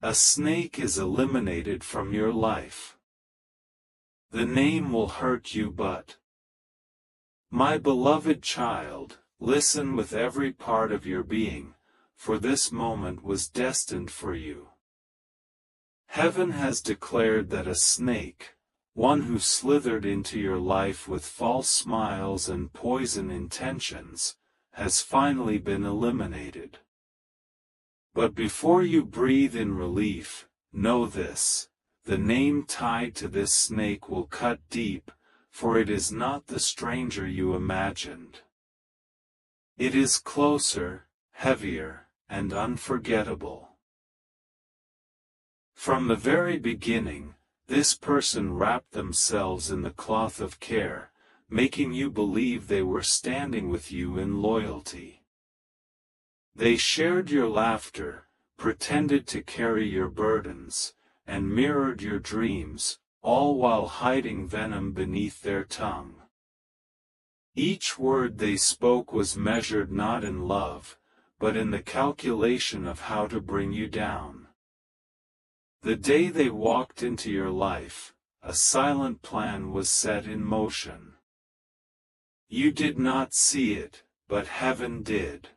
A snake is eliminated from your life. The name will hurt you, but, my beloved child, listen with every part of your being, for this moment was destined for you. Heaven has declared that a snake, one who slithered into your life with false smiles and poison intentions, has finally been eliminated. But before you breathe in relief, know this: the name tied to this snake will cut deep, for it is not the stranger you imagined. It is closer, heavier, and unforgettable. From the very beginning, this person wrapped themselves in the cloth of care, making you believe they were standing with you in loyalty. They shared your laughter, pretended to carry your burdens, and mirrored your dreams, all while hiding venom beneath their tongue. Each word they spoke was measured not in love, but in the calculation of how to bring you down. The day they walked into your life, a silent plan was set in motion. You did not see it, but heaven did.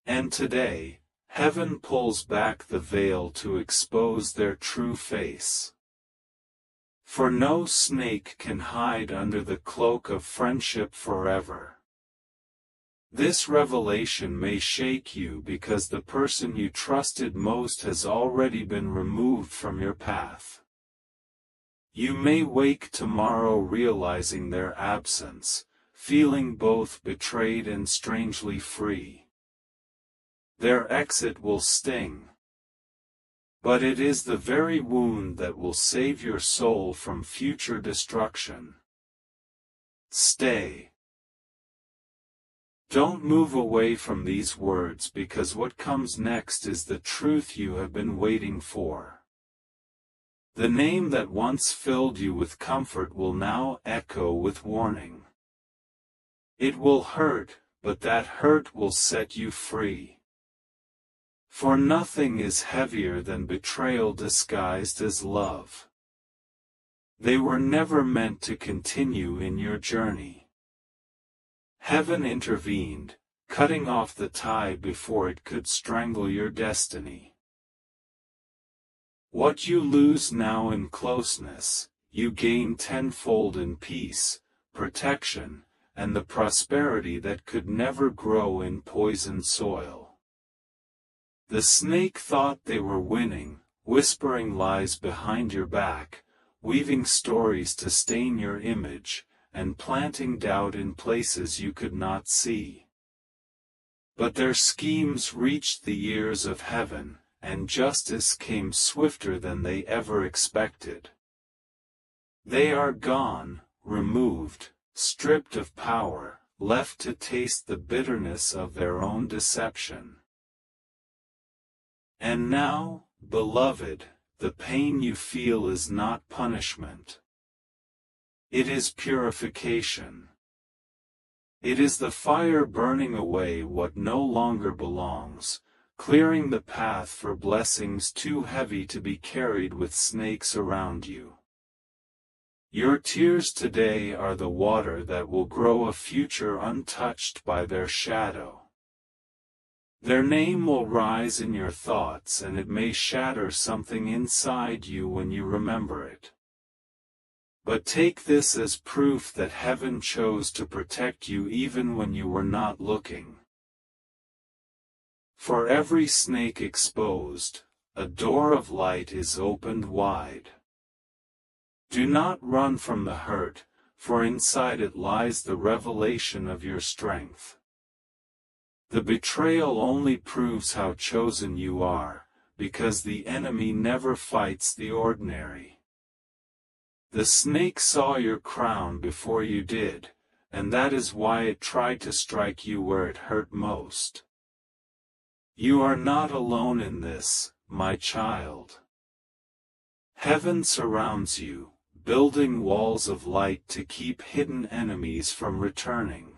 And today, heaven pulls back the veil to expose their true face. For no snake can hide under the cloak of friendship forever. This revelation may shake you because the person you trusted most has already been removed from your path. You may wake tomorrow realizing their absence, feeling both betrayed and strangely free. Their exit will sting. But it is the very wound that will save your soul from future destruction. Stay. Don't move away from these words, because what comes next is the truth you have been waiting for. The name that once filled you with comfort will now echo with warning. It will hurt, but that hurt will set you free. For nothing is heavier than betrayal disguised as love. They were never meant to continue in your journey. Heaven intervened, cutting off the tie before it could strangle your destiny. What you lose now in closeness, you gain tenfold in peace, protection, and the prosperity that could never grow in poisoned soil. The snake thought they were winning, whispering lies behind your back, weaving stories to stain your image, and planting doubt in places you could not see. But their schemes reached the ears of heaven, and justice came swifter than they ever expected. They are gone, removed, stripped of power, left to taste the bitterness of their own deception. And now, beloved, the pain you feel is not punishment. It is purification. It is the fire burning away what no longer belongs, clearing the path for blessings too heavy to be carried with snakes around you. Your tears today are the water that will grow a future untouched by their shadow. Their name will rise in your thoughts, and it may shatter something inside you when you remember it. But take this as proof that heaven chose to protect you even when you were not looking. For every snake exposed, a door of light is opened wide. Do not run from the hurt, for inside it lies the revelation of your strength. The betrayal only proves how chosen you are, because the enemy never fights the ordinary. The snake saw your crown before you did, and that is why it tried to strike you where it hurt most. You are not alone in this, my child. Heaven surrounds you, building walls of light to keep hidden enemies from returning.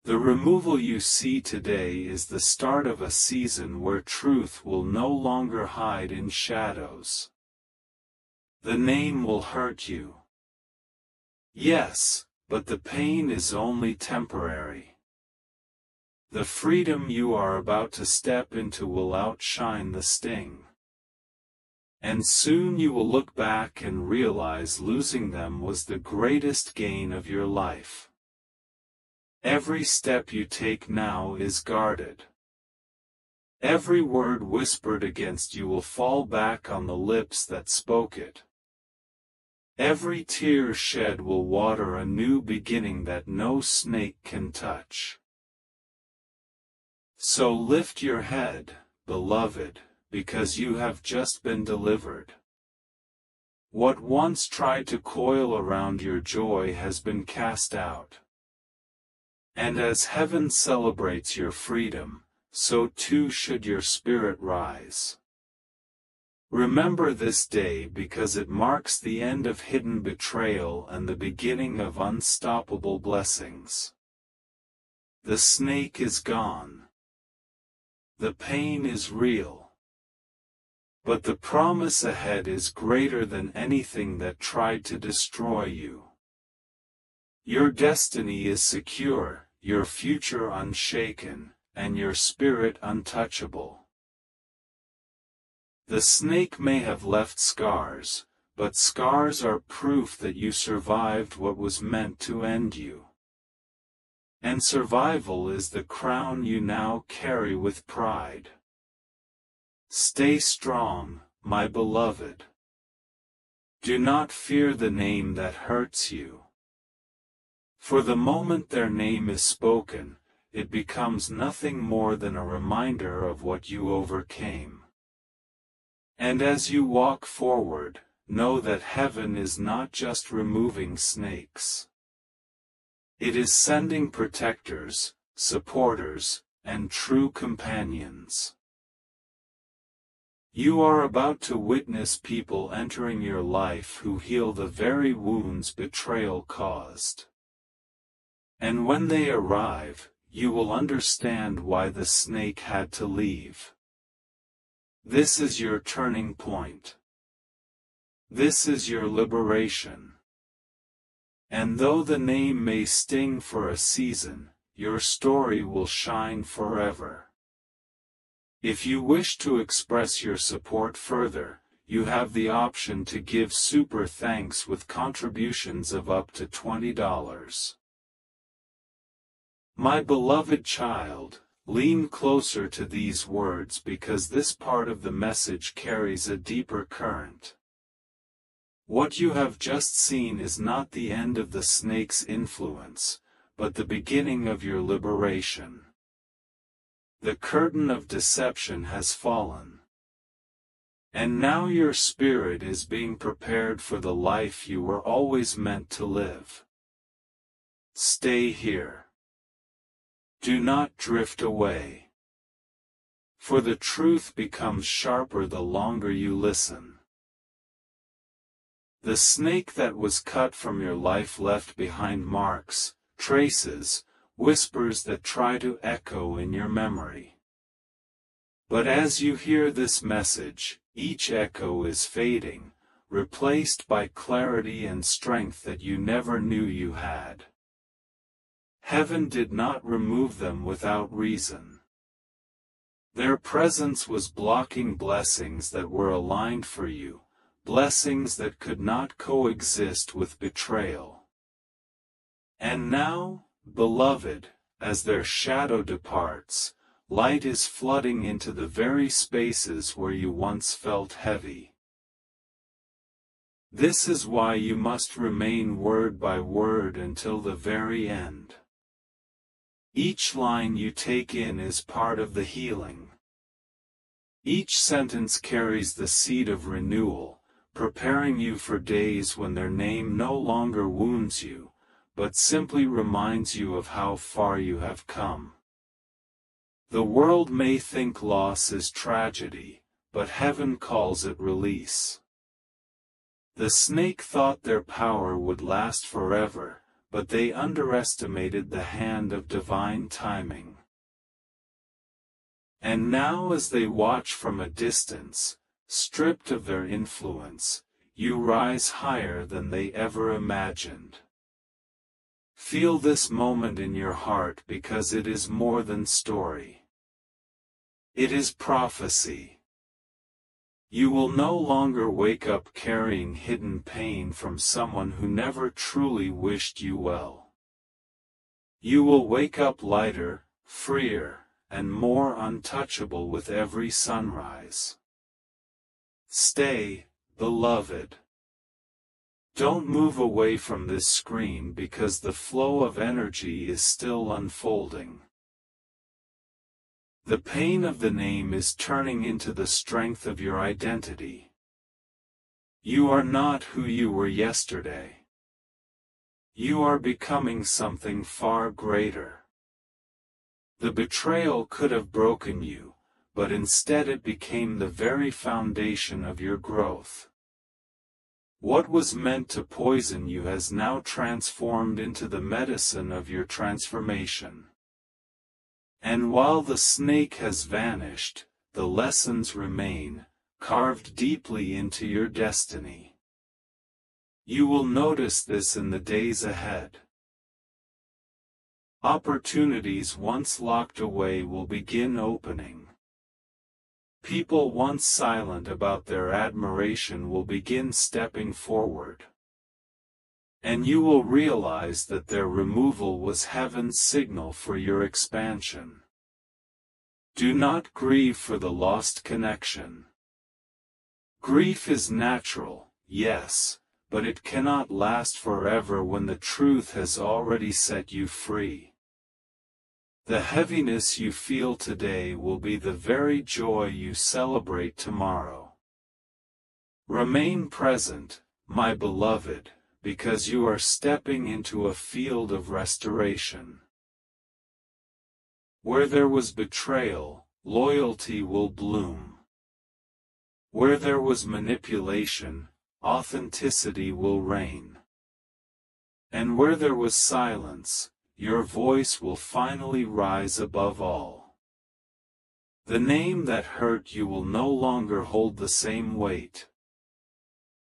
The removal you see today is the start of a season where truth will no longer hide in shadows. The name will hurt you. Yes, but the pain is only temporary. The freedom you are about to step into will outshine the sting. And soon you will look back and realize losing them was the greatest gain of your life. Every step you take now is guarded. Every word whispered against you will fall back on the lips that spoke it. Every tear shed will water a new beginning that no snake can touch. So lift your head, beloved, because you have just been delivered. What once tried to coil around your joy has been cast out. And as heaven celebrates your freedom, so too should your spirit rise. Remember this day because it marks the end of hidden betrayal and the beginning of unstoppable blessings. The snake is gone. The pain is real. But the promise ahead is greater than anything that tried to destroy you. Your destiny is secure, your future unshaken, and your spirit untouchable. The snake may have left scars, but scars are proof that you survived what was meant to end you. And survival is the crown you now carry with pride. Stay strong, my beloved. Do not fear the name that hurts you. For the moment their name is spoken, it becomes nothing more than a reminder of what you overcame. And as you walk forward, know that heaven is not just removing snakes. It is sending protectors, supporters, and true companions. You are about to witness people entering your life who heal the very wounds betrayal caused. And when they arrive, you will understand why the snake had to leave. This is your turning point. This is your liberation. And though the name may sting for a season, your story will shine forever. If you wish to express your support further, you have the option to give super thanks with contributions of up to $20. My beloved child, lean closer to these words because this part of the message carries a deeper current. What you have just seen is not the end of the snake's influence, but the beginning of your liberation. The curtain of deception has fallen. And now your spirit is being prepared for the life you were always meant to live. Stay here. Do not drift away. For the truth becomes sharper the longer you listen. The snake that was cut from your life left behind marks, traces, whispers that try to echo in your memory. But as you hear this message, each echo is fading, replaced by clarity and strength that you never knew you had. Heaven did not remove them without reason. Their presence was blocking blessings that were aligned for you, blessings that could not coexist with betrayal. And now, beloved, as their shadow departs, light is flooding into the very spaces where you once felt heavy. This is why you must remain word by word until the very end. Each line you take in is part of the healing. Each sentence carries the seed of renewal, preparing you for days when their name no longer wounds you, but simply reminds you of how far you have come. The world may think loss is tragedy, but heaven calls it release. The snake thought their power would last forever, but they underestimated the hand of divine timing. And now, as they watch from a distance, stripped of their influence, you rise higher than they ever imagined. Feel this moment in your heart, because it is more than story. It is prophecy. You will no longer wake up carrying hidden pain from someone who never truly wished you well. You will wake up lighter, freer, and more untouchable with every sunrise. Stay, beloved. Don't move away from this screen, because the flow of energy is still unfolding. The pain of the name is turning into the strength of your identity. You are not who you were yesterday. You are becoming something far greater. The betrayal could have broken you, but instead it became the very foundation of your growth. What was meant to poison you has now transformed into the medicine of your transformation. And while the snake has vanished, the lessons remain, carved deeply into your destiny. You will notice this in the days ahead. Opportunities once locked away will begin opening. People once silent about their admiration will begin stepping forward. And you will realize that their removal was heaven's signal for your expansion. Do not grieve for the lost connection. Grief is natural, yes, but it cannot last forever when the truth has already set you free. The heaviness you feel today will be the very joy you celebrate tomorrow. Remain present, my beloved, because you are stepping into a field of restoration. Where there was betrayal, loyalty will bloom. Where there was manipulation, authenticity will reign. And where there was silence, your voice will finally rise above all. The name that hurt you will no longer hold the same weight.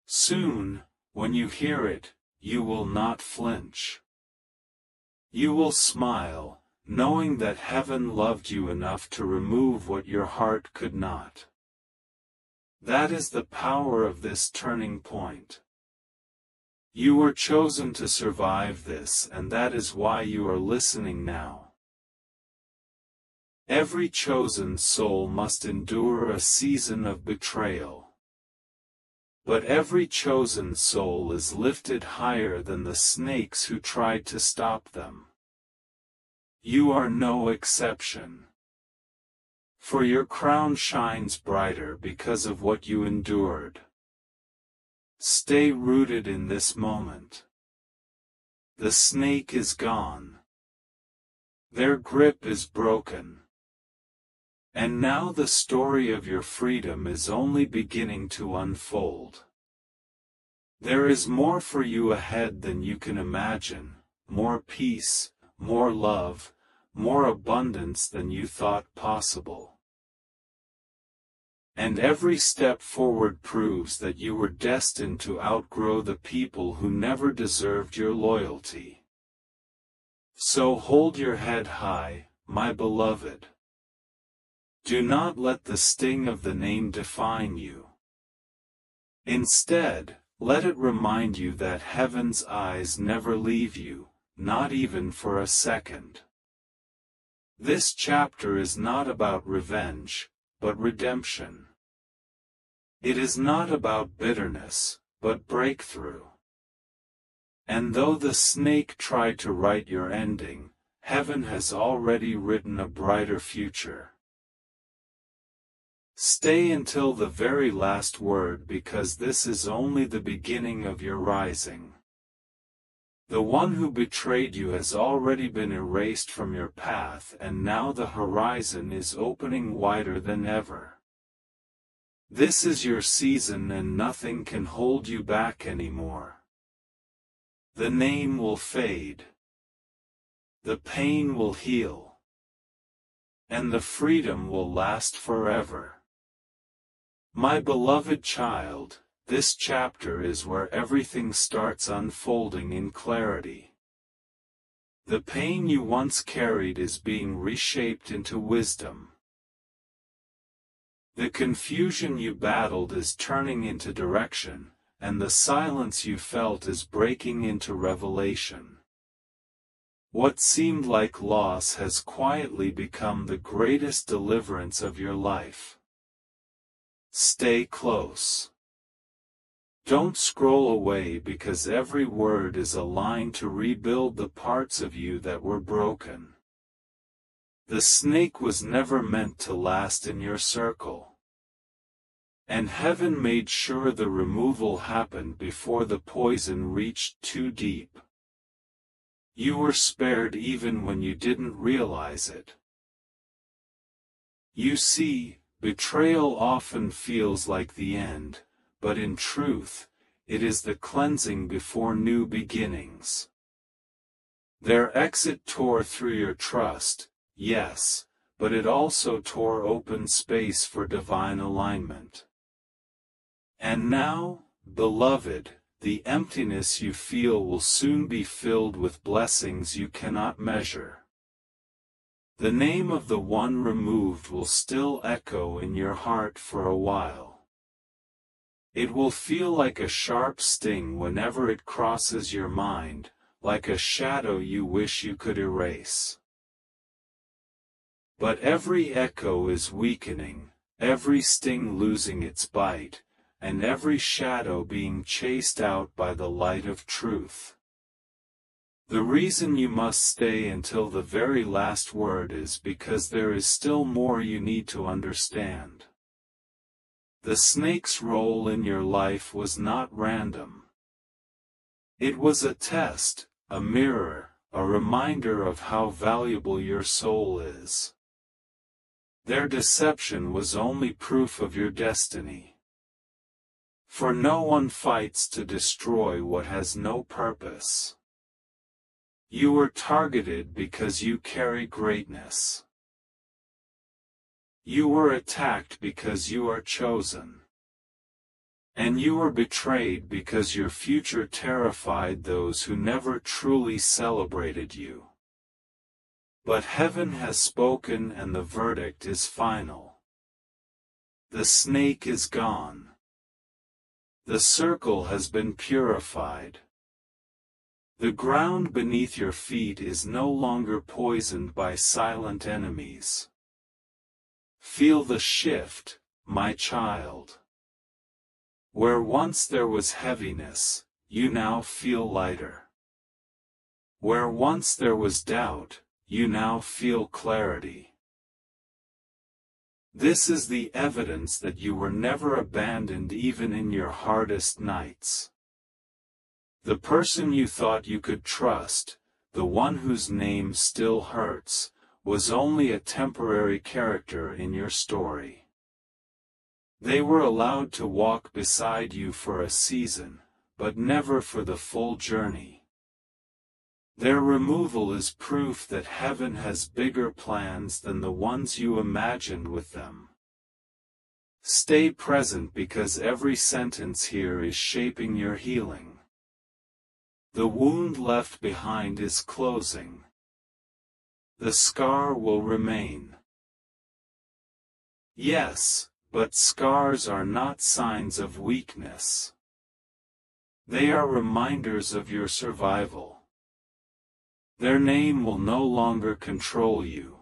Soon, when you hear it, you will not flinch. You will smile, knowing that heaven loved you enough to remove what your heart could not. That is the power of this turning point. You were chosen to survive this, and that is why you are listening now. Every chosen soul must endure a season of betrayal. But every chosen soul is lifted higher than the snakes who tried to stop them. You are no exception. For your crown shines brighter because of what you endured. Stay rooted in this moment. The snake is gone. Their grip is broken. And now the story of your freedom is only beginning to unfold. There is more for you ahead than you can imagine, more peace, more love, more abundance than you thought possible. And every step forward proves that you were destined to outgrow the people who never deserved your loyalty. So hold your head high, my beloved. Do not let the sting of the name define you. Instead, let it remind you that heaven's eyes never leave you, not even for a second. This chapter is not about revenge, but redemption. It is not about bitterness, but breakthrough. And though the snake tried to write your ending, heaven has already written a brighter future. Stay until the very last word, because this is only the beginning of your rising. The one who betrayed you has already been erased from your path, and now the horizon is opening wider than ever. This is your season, and nothing can hold you back anymore. The name will fade. The pain will heal. And the freedom will last forever. My beloved child, this chapter is where everything starts unfolding in clarity. The pain you once carried is being reshaped into wisdom. The confusion you battled is turning into direction, and the silence you felt is breaking into revelation. What seemed like loss has quietly become the greatest deliverance of your life. Stay close. Don't scroll away, because every word is a line to rebuild the parts of you that were broken. The snake was never meant to last in your circle. And heaven made sure the removal happened before the poison reached too deep. You were spared even when you didn't realize it. You see, betrayal often feels like the end, but in truth, it is the cleansing before new beginnings. Their exit tore through your trust, yes, but it also tore open space for divine alignment. And now, beloved, the emptiness you feel will soon be filled with blessings you cannot measure. The name of the one removed will still echo in your heart for a while. It will feel like a sharp sting whenever it crosses your mind, like a shadow you wish you could erase. But every echo is weakening, every sting losing its bite, and every shadow being chased out by the light of truth. The reason you must stay until the very last word is because there is still more you need to understand. The snake's role in your life was not random. It was a test, a mirror, a reminder of how valuable your soul is. Their deception was only proof of your destiny. For no one fights to destroy what has no purpose. You were targeted because you carry greatness. You were attacked because you are chosen. And you were betrayed because your future terrified those who never truly celebrated you. But heaven has spoken, and the verdict is final. The snake is gone. The circle has been purified. The ground beneath your feet is no longer poisoned by silent enemies. Feel the shift, my child. Where once there was heaviness, you now feel lighter. Where once there was doubt, you now feel clarity. This is the evidence that you were never abandoned even in your hardest nights. The person you thought you could trust, the one whose name still hurts, was only a temporary character in your story. They were allowed to walk beside you for a season, but never for the full journey. Their removal is proof that heaven has bigger plans than the ones you imagined with them. Stay present, because every sentence here is shaping your healing. The wound left behind is closing. The scar will remain. Yes, but scars are not signs of weakness. They are reminders of your survival. Their name will no longer control you.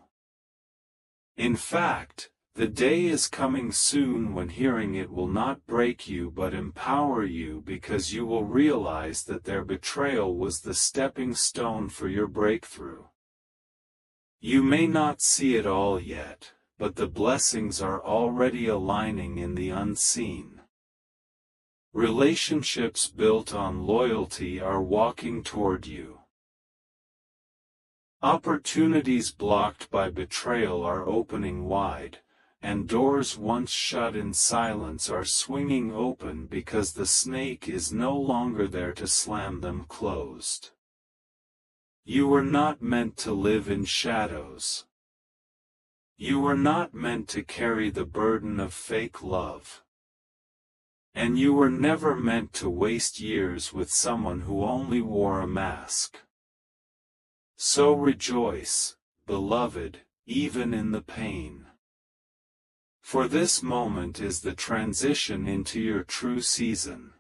In fact, the day is coming soon when hearing it will not break you but empower you, because you will realize that their betrayal was the stepping stone for your breakthrough. You may not see it all yet, but the blessings are already aligning in the unseen. Relationships built on loyalty are walking toward you. Opportunities blocked by betrayal are opening wide, and doors once shut in silence are swinging open because the snake is no longer there to slam them closed. You were not meant to live in shadows. You were not meant to carry the burden of fake love. And you were never meant to waste years with someone who only wore a mask. So rejoice, beloved, even in the pain. For this moment is the transition into your true season.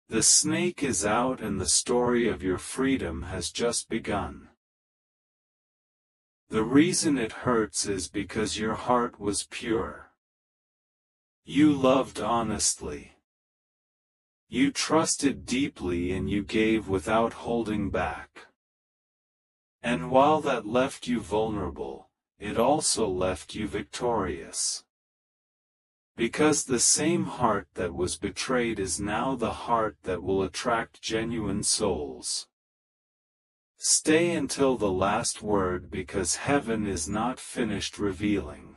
The snake is out and the story of your freedom has just begun. The reason it hurts is because your heart was pure. You loved honestly. You trusted deeply and you gave without holding back. And while that left you vulnerable, it also left you victorious. Because the same heart that was betrayed is now the heart that will attract genuine souls. Stay until the last word because heaven is not finished revealing.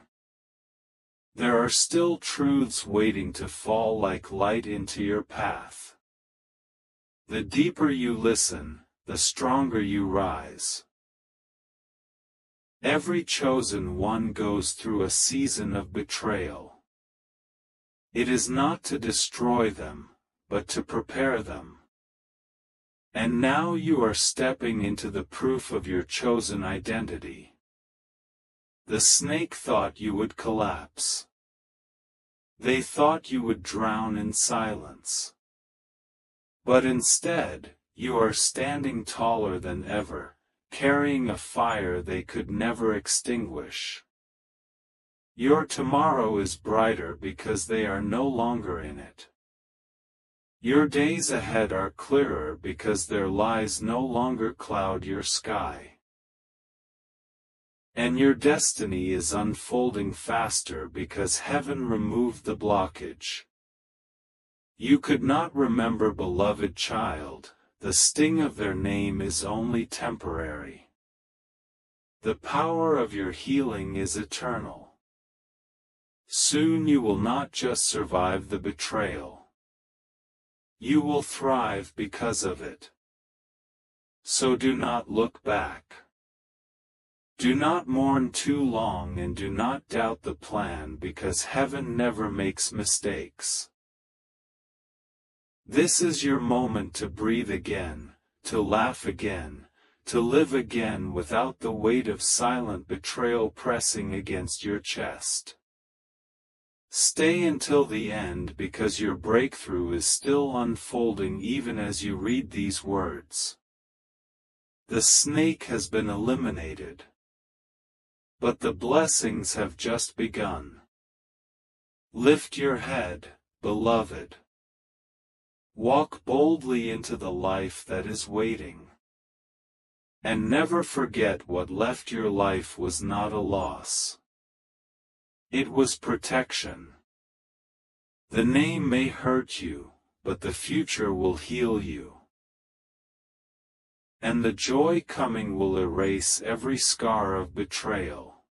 There are still truths waiting to fall like light into your path. The deeper you listen, the stronger you rise. Every chosen one goes through a season of betrayal. It is not to destroy them, but to prepare them. And now you are stepping into the proof of your chosen identity. The snake thought you would collapse. They thought you would drown in silence. But instead, you are standing taller than ever, carrying a fire they could never extinguish. Your tomorrow is brighter because they are no longer in it. Your days ahead are clearer because their lies no longer cloud your sky. And your destiny is unfolding faster because heaven removed the blockage. You could not remember, beloved child, the sting of their name is only temporary. The power of your healing is eternal. Soon you will not just survive the betrayal. You will thrive because of it. So do not look back. Do not mourn too long and do not doubt the plan because heaven never makes mistakes. This is your moment to breathe again, to laugh again, to live again without the weight of silent betrayal pressing against your chest. Stay until the end because your breakthrough is still unfolding even as you read these words. The snake has been eliminated. But the blessings have just begun. Lift your head, beloved. Walk boldly into the life that is waiting. And never forget what left your life was not a loss. It was protection. The name may hurt you, but the future will heal you. And the joy coming will erase every scar of betrayal.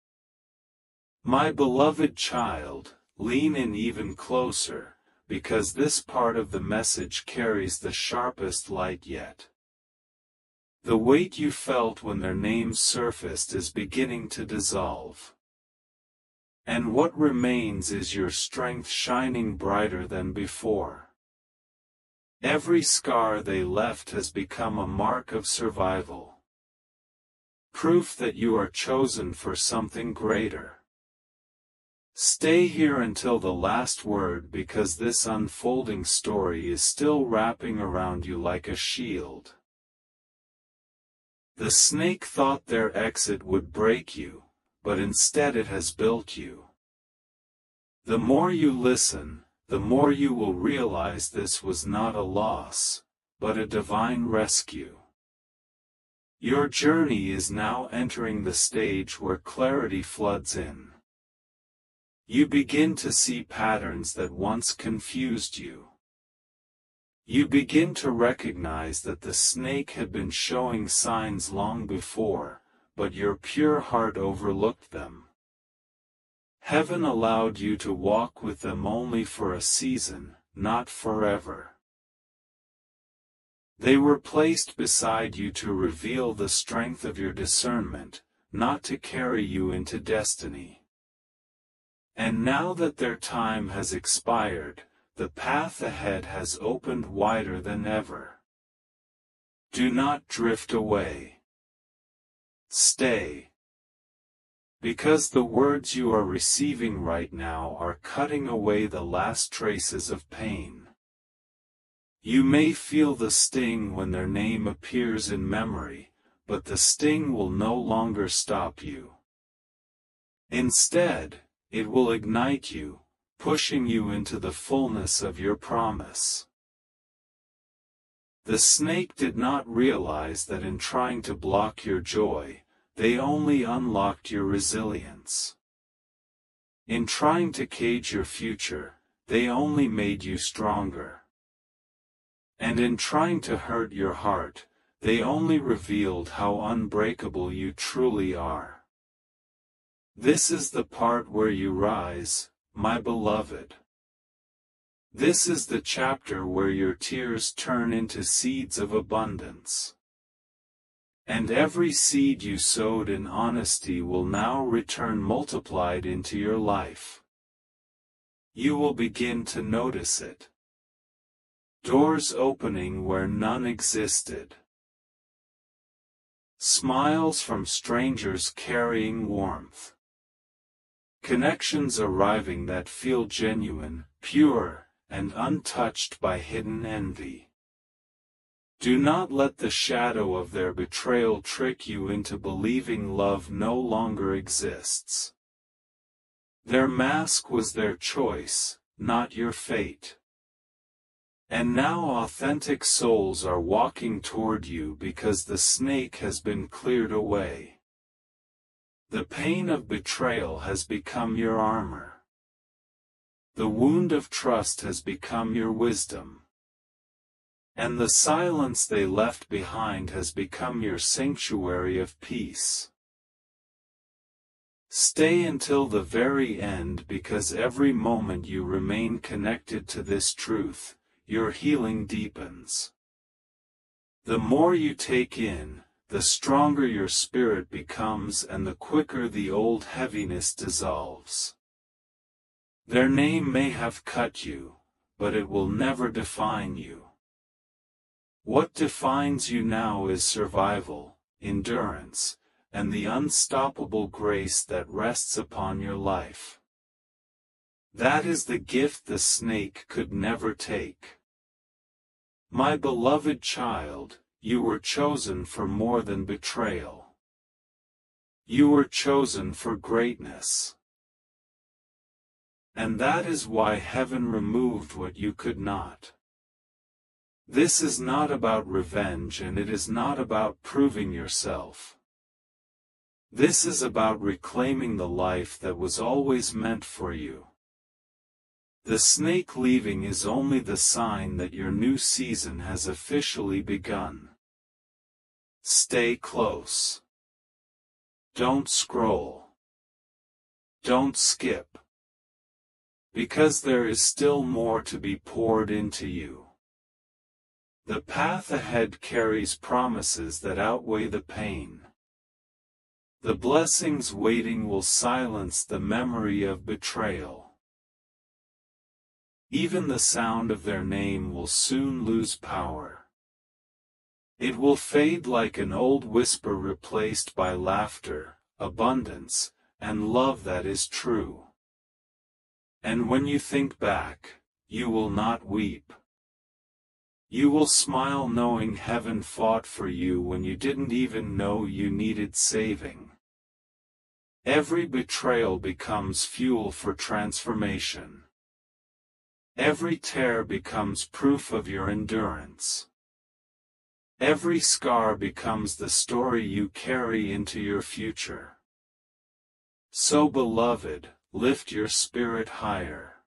My beloved child, lean in even closer, because this part of the message carries the sharpest light yet. The weight you felt when their names surfaced is beginning to dissolve. And what remains is your strength shining brighter than before. Every scar they left has become a mark of survival. Proof that you are chosen for something greater. Stay here until the last word because this unfolding story is still wrapping around you like a shield. The snake thought their exit would break you, but instead it has built you. The more you listen, the more you will realize this was not a loss, but a divine rescue. Your journey is now entering the stage where clarity floods in. You begin to see patterns that once confused you. You begin to recognize that the snake had been showing signs long before, but your pure heart overlooked them. Heaven allowed you to walk with them only for a season, not forever. They were placed beside you to reveal the strength of your discernment, not to carry you into destiny. And now that their time has expired, the path ahead has opened wider than ever. Do not drift away. Stay. Because the words you are receiving right now are cutting away the last traces of pain. You may feel the sting when their name appears in memory, but the sting will no longer stop you. Instead, it will ignite you, pushing you into the fullness of your promise. The snake did not realize that in trying to block your joy, they only unlocked your resilience. In trying to cage your future, they only made you stronger. And in trying to hurt your heart, they only revealed how unbreakable you truly are. This is the part where you rise, my beloved. This is the chapter where your tears turn into seeds of abundance. And every seed you sowed in honesty will now return multiplied into your life. You will begin to notice it. Doors opening where none existed. Smiles from strangers carrying warmth. Connections arriving that feel genuine, pure, and untouched by hidden envy. Do not let the shadow of their betrayal trick you into believing love no longer exists. Their mask was their choice, not your fate. And now authentic souls are walking toward you because the snake has been cleared away. The pain of betrayal has become your armor. The wound of trust has become your wisdom. And the silence they left behind has become your sanctuary of peace. Stay until the very end because every moment you remain connected to this truth, your healing deepens. The more you take in, the stronger your spirit becomes and the quicker the old heaviness dissolves. Their name may have cut you, but it will never define you. What defines you now is survival, endurance, and the unstoppable grace that rests upon your life. That is the gift the snake could never take. My beloved child, you were chosen for more than betrayal. You were chosen for greatness. And that is why heaven removed what you could not. This is not about revenge and it is not about proving yourself. This is about reclaiming the life that was always meant for you. The snake leaving is only the sign that your new season has officially begun. Stay close. Don't scroll. Don't skip. Because there is still more to be poured into you. The path ahead carries promises that outweigh the pain. The blessings waiting will silence the memory of betrayal. Even the sound of their name will soon lose power. It will fade like an old whisper replaced by laughter, abundance, and love that is true. And when you think back, you will not weep. You will smile knowing heaven fought for you when you didn't even know you needed saving. Every betrayal becomes fuel for transformation. Every tear becomes proof of your endurance. Every scar becomes the story you carry into your future. So beloved, lift your spirit higher.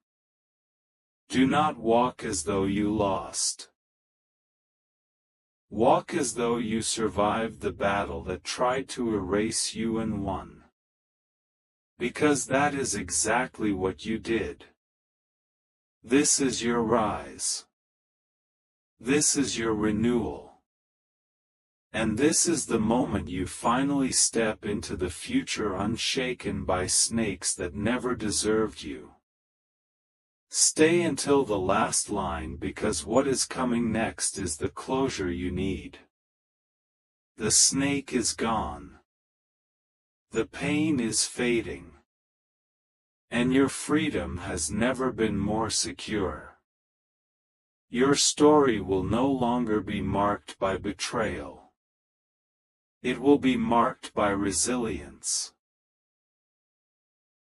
Do not walk as though you lost. Walk as though you survived the battle that tried to erase you and won. Because that is exactly what you did. This is your rise. This is your renewal. And this is the moment you finally step into the future unshaken by snakes that never deserved you. Stay until the last line because what is coming next is the closure you need. The snake is gone. The pain is fading. And your freedom has never been more secure. Your story will no longer be marked by betrayal. It will be marked by resilience.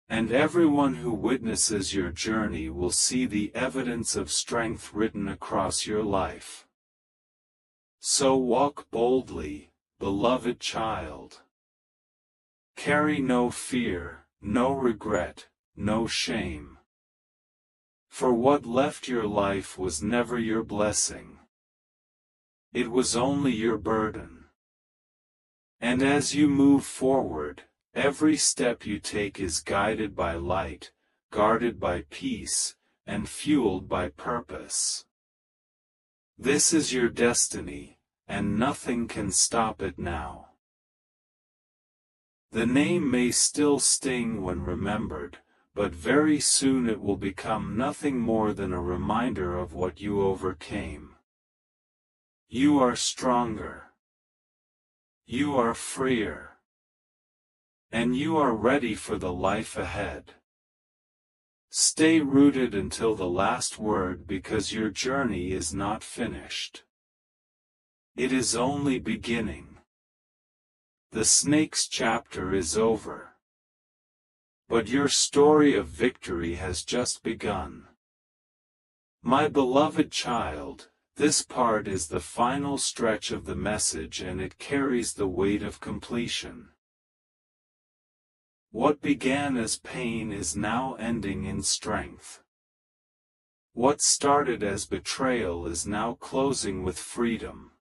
And everyone who witnesses your journey will see the evidence of strength written across your life. So walk boldly, beloved child. Carry no fear, no regret, no shame. For what left your life was never your blessing. It was only your burden. And as you move forward, every step you take is guided by light, guarded by peace, and fueled by purpose. This is your destiny, and nothing can stop it now. The name may still sting when remembered, but very soon it will become nothing more than a reminder of what you overcame. You are stronger. You are freer. And you are ready for the life ahead. Stay rooted until the last word because your journey is not finished. It is only beginning. The snake's chapter is over. But your story of victory has just begun. My beloved child, this part is the final stretch of the message and it carries the weight of completion. What began as pain is now ending in strength. What started as betrayal is now closing with freedom.